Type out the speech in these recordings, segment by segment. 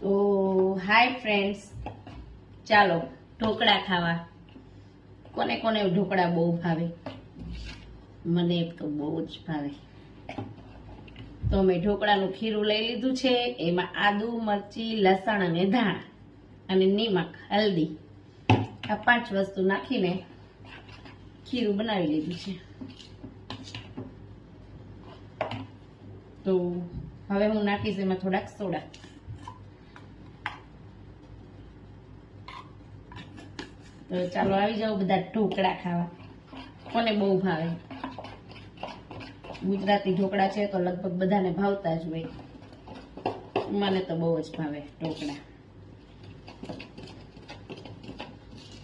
તો hi friends, ચાલો ઢોકળા ખાવા. કોને કોને ઢોકળા બહુ ભાવે? મને તો બહુ જ ભાવે. તો મેં ઢોકળાનું ખીરું લઈ લીધું છે. એમાં આદુ, મરચી, લસણ અને ધાણા અને નિમક, હલ્દી, આ 5 વસ્તુ નાખીને ખીરું બનાવી લીધું છે. તો હવે હું નાખીશ એમાં થોડાક સોડા. તો ચાલો આવી જાઓ બધા ઢોકળા ખાવા. કોને બહુ ભાવે? ગુજરાતી ઢોકળા છે તો લગભગ બધાને ભાવતા જ હોય. મને તો બહુ જ ભાવે ઢોકળા.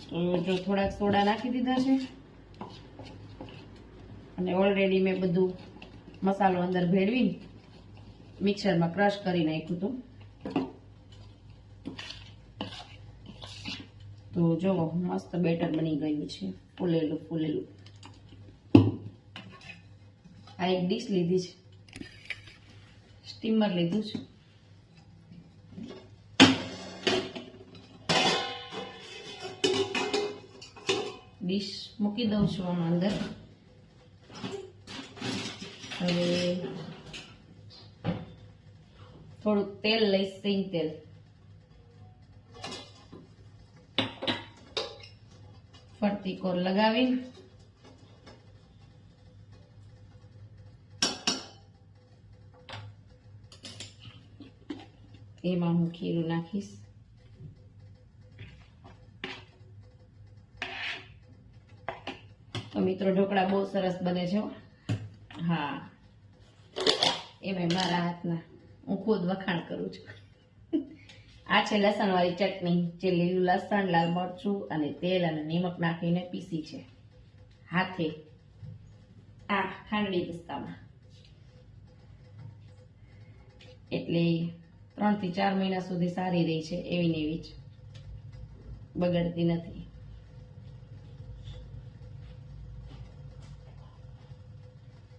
તો જો થોડાક સોડા નાખી દીધા છે અને ઓલરેડી મેં બધું મસાલો અંદર ભેળવી મિક્સરમાં ક્રશ કરી નાખ્યું હતું. તો જો મસ્ત બેટર બની ગયું છે, ફૂલેલું ફૂલેલું. આ એક ડીશ લીધી છે, સ્ટીમર લીધું છે. ડીશ મૂકી દઉં છું આમાં અંદર. હવે થોડુંક તેલ લઈશ, સિંગ તેલ. ફરતી કોર લગાવી એમાં હું ખીરું નાખીશ. તો મિત્રો ઢોકળા બહુ સરસ બને છે. હા, એમાં મારા હાથના હું ખુદ વખાણ કરું છું. આ છે લસણવાળી ચટણી, જે લીલું લસણ, લાલ મરચું અને તેલ અને નિમક નાખીને પીસી છે હાથે. આ ખાંડડી દસ્તામાં, એટલે 3 થી 4 મહિના સુધી સારી રહી છે. એવી ને એવી જ, બગડતી નથી.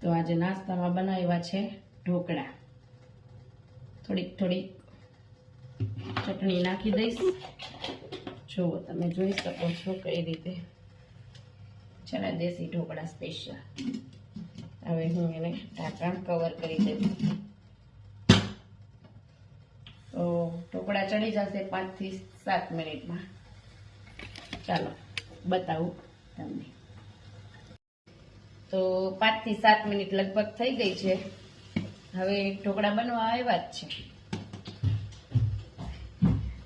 તો આજે નાસ્તામાં બનાવ્યા છે ઢોકળા. થોડીક થોડીક ચટણી નાખી દઈશ. જુઓ, તમે જોઈ શકો છો કઈ રીતે છે ને, દેશી ઢોકળા સ્પેશિયલ. હવે હું એને ઢાંકણ કવર કરી દઈશ. તો ઢોકળા ચડી જશે 5 થી 7 મિનિટમાં. ચાલો બતાવું તમને. તો 5 થી 7 મિનિટ લગભગ થઈ ગઈ છે. હવે ઢોકળા બનવા આવ્યા જ છે.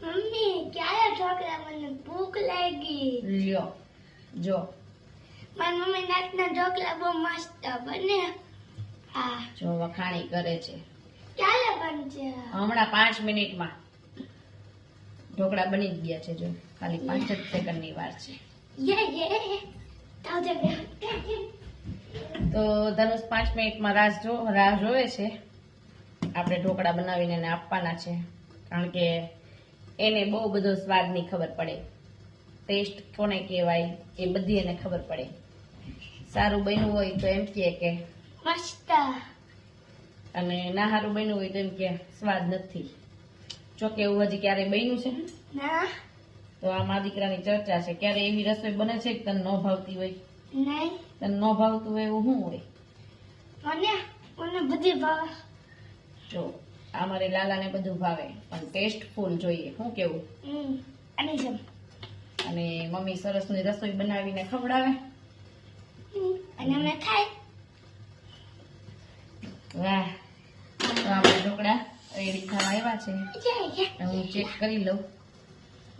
મમ્મી, ક્યારે ઢોકળા? મને ભૂખ લાગી. લ્યો જો, મારી મમ્મી નાચના ઢોકળા બહુ મસ્ત બને. હા, જો વખાણી કરે છે. ક્યારે બનશે? હમણાં 5 મિનિટમાં ઢોકળા બની જ ગયા છે. જો ખાલી 5 જ સેકન્ડની વાર છે. યે તાજે બે. તો ધનુષ 5 મિનિટમાં રાહ જોવે છે. આપણે ઢોકળા બનાવીને એને આપવાના છે, કારણ કે એને બહુ બધો સ્વાદની ખબર પડે. ટેસ્ટ કોને કહેવાય એ બધી એને ખબર પડે. સારું બન્યું હોય તો એમ કહે કે મસ્ત, અને ના સારું બન્યું હોય તો એમ કે સ્વાદ નથી. જો કે એવું હજી ક્યારેય બન્યું છે ના તો આ મારા દીકરાની ચર્ચા છે. ક્યારે એવી રસોઈ બને છે કે તને ન ભાવતી હોય? નહીં, તને ન ભાવતું હોય એવું શું હોય? મને બધી ભાવે. જો આ મારે લાલાને બધું ભાવે, પણ ટેસ્ટફુલ જોઈએ. શું કેવું? અને જેમ અને મમ્મી સરસની રસોઈ બનાવીને ખવડાવે અને અમે ખાઈ. વાહ! તો આપણે ઢોકળા રેડી થવા આવ્યા છે. હું ચેક કરી લઉં.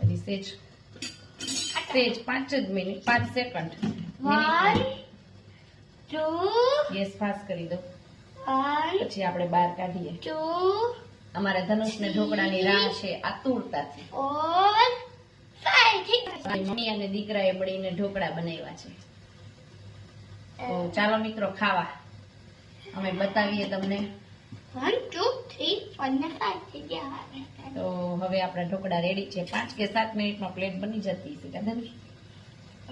હજી સેજ 5 જ મિનિટ, 5 સેકન્ડ. 1 2 ગેસ ફાસ્ટ કરી દો, 1 પછી આપણે બહાર કાઢીએ. 2 અમારા ધનુષને ઢોકળાની રાહ છે આતુરતાથી. 4 5. ઠીક છે. મમ્મી અને દીકરાએ મળીને ઢોકળા બનાવ્યા છે. તો ચાલો મિત્રો ખાવા. અમે બતાવીએ તમને. 1 2 3 4 ને 5 થઈ ગયા. તો હવે આપણા ઢોકળા રેડી છે. 5 કે 7 મિનિટમાં પ્લેટ બની જતી છે. કા ધનુષ?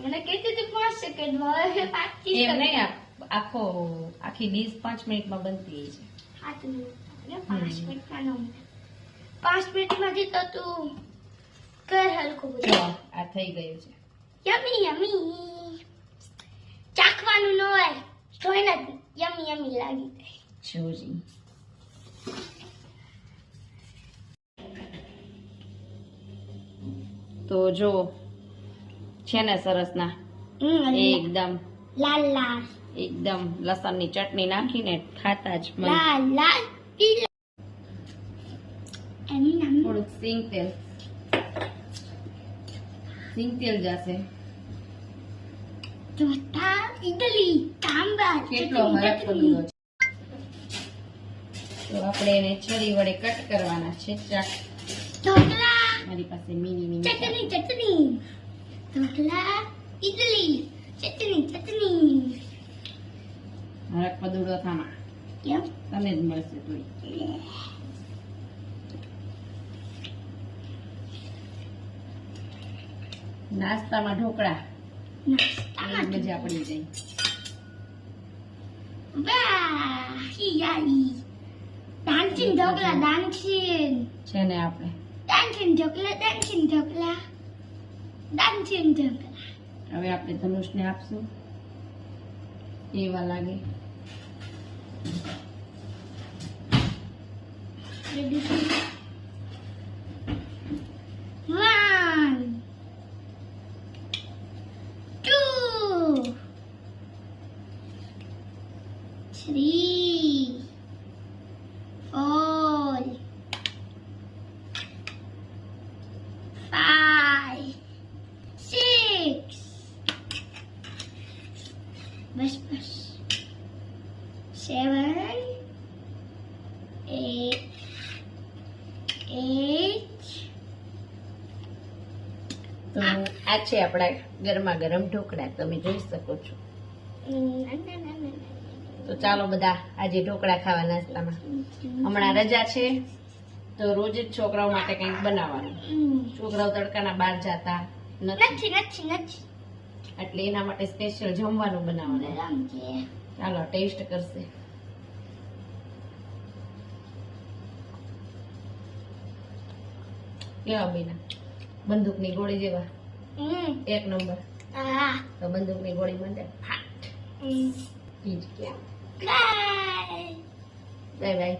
મને કીધું તું 5 સેકન્ડ માં, 5 થી એમ નહીં, આખી ડીશ 5 મિનિટમાં બનતી છે. 7 મિનિટ 5 મિનિટમાં. 5 મિનિટમાંથી તો તું કર હલકું જો બધું. આ થઈ ગયું છે. યમી યમી. ચાખવાનું ન હોય જોઈને જ યમી યમી લાગી જાય. જોજી તો જો છે ને સરસ ના એકદમ લાલ લાલ એકદમ લસણની ચટણી નાખીને ખાતા જ મને લાલ લાલ પીલા. એમ નામ થોડુંક સિંગ તેલ જશે. ચોથા ઇડલી તાંબા કેટલો હરખ પદુડો છે. તો આપણે એને છરી વડે કટ કરવાના છે. ચાક ઢોકળા મારી પાસે મિની ચટણી ચટણી ઢોકળા ઇડલી ચટણી ચટણી. હરખ પદુડો થામા કેમ તને જ મળશે થોડી. નાસ્તામાં ઢોકળા નાસ્તામાં મજા પડી જાય. વાહ હિયાઈ દાનચીન ઢોકળા દાનચીન છે ને આપણે દાનચીન ઢોકળા દાનચીન ઢોકળા દાનચીન ઢોકળા. હવે આપણે ધનુષને આપશું એવા લાગે. Ready? 1 2 3 4 5 6 બસ બસ 7 8 તો આ છે આપણા ગરમા ગરમ ઢોકળા, તમે જોઈ શકો છો. તો ચાલો બધા આજે ઢોકળા ખાવા નાસ્તામાં. હમણાં રજા છે તો રોજ જ છોકરાઓ માટે કંઈક બનાવવાનું. છોકરાઓ તડકાના બહાર જતા નથી નથી એટલે એના માટે સ્પેશિયલ જમવાનું બનાવવાનું. ચાલો ટેસ્ટ કરશે. કેવા બેના બંદૂકની ગોળી જેવા એક નંબર. તો બંદૂકની ગોળી મને ફાટ ઈ જ ક્યાં. Bye bye.